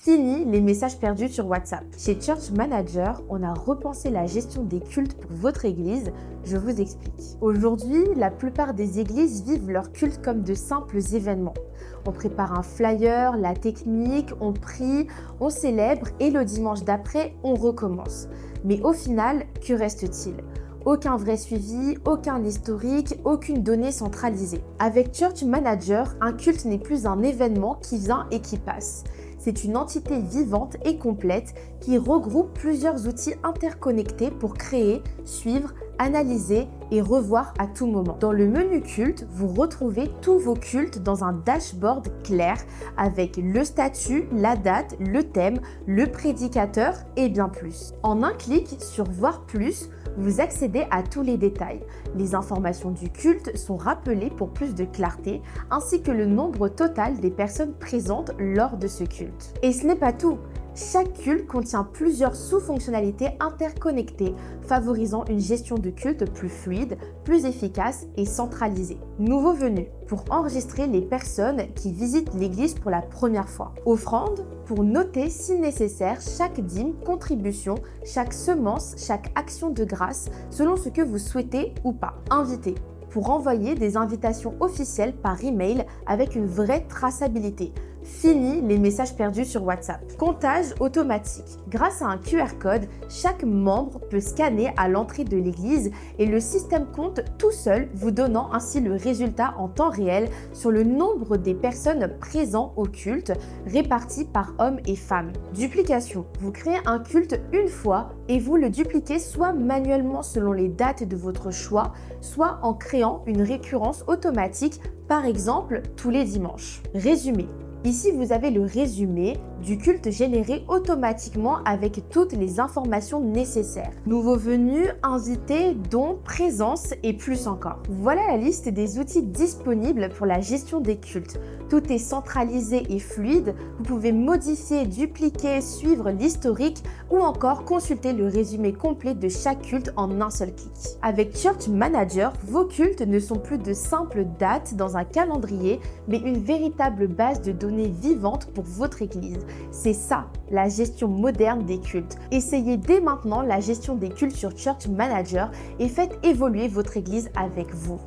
Fini les messages perdus sur WhatsApp. Chez Church Manager, on a repensé la gestion des cultes pour votre église. Je vous explique. Aujourd'hui, la plupart des églises vivent leur culte comme de simples événements. On prépare un flyer, la technique, on prie, on célèbre et le dimanche d'après, on recommence. Mais au final, que reste-t-il ? Aucun vrai suivi, aucun historique, aucune donnée centralisée. Avec Church Manager, un culte n'est plus un événement qui vient et qui passe. C'est une entité vivante et complète qui regroupe plusieurs outils interconnectés pour créer, suivre, analyser et revoir à tout moment. Dans le menu culte, vous retrouvez tous vos cultes dans un dashboard clair avec le statut, la date, le thème, le prédicateur et bien plus. En un clic sur Voir plus, vous accédez à tous les détails. Les informations du culte sont rappelées pour plus de clarté, ainsi que le nombre total des personnes présentes lors de ce culte. Et ce n'est pas tout. Chaque culte contient plusieurs sous-fonctionnalités interconnectées, favorisant une gestion de culte plus fluide, plus efficace et centralisée. Nouveau venu, pour enregistrer les personnes qui visitent l'église pour la première fois. Offrande, pour noter si nécessaire chaque dîme, contribution, chaque semence, chaque action de grâce, selon ce que vous souhaitez ou pas. Invité, pour envoyer des invitations officielles par email avec une vraie traçabilité. Fini les messages perdus sur WhatsApp. Comptage automatique. Grâce à un QR code, chaque membre peut scanner à l'entrée de l'église et le système compte tout seul, vous donnant ainsi le résultat en temps réel sur le nombre des personnes présentes au culte, réparties par hommes et femmes. Duplication. Vous créez un culte une fois et vous le dupliquez soit manuellement selon les dates de votre choix, soit en créant une récurrence automatique, par exemple tous les dimanches. Résumé. Ici, vous avez le résumé du culte généré automatiquement avec toutes les informations nécessaires. Nouveau venu, invité, dons, présence et plus encore. Voilà la liste des outils disponibles pour la gestion des cultes. Tout est centralisé et fluide. Vous pouvez modifier, dupliquer, suivre l'historique ou encore consulter le résumé complet de chaque culte en un seul clic. Avec Church Manager, vos cultes ne sont plus de simples dates dans un calendrier, mais une véritable base de données vivantes pour votre église. C'est ça, la gestion moderne des cultes. Essayez dès maintenant la gestion des cultes sur Church Manager et faites évoluer votre église avec vous.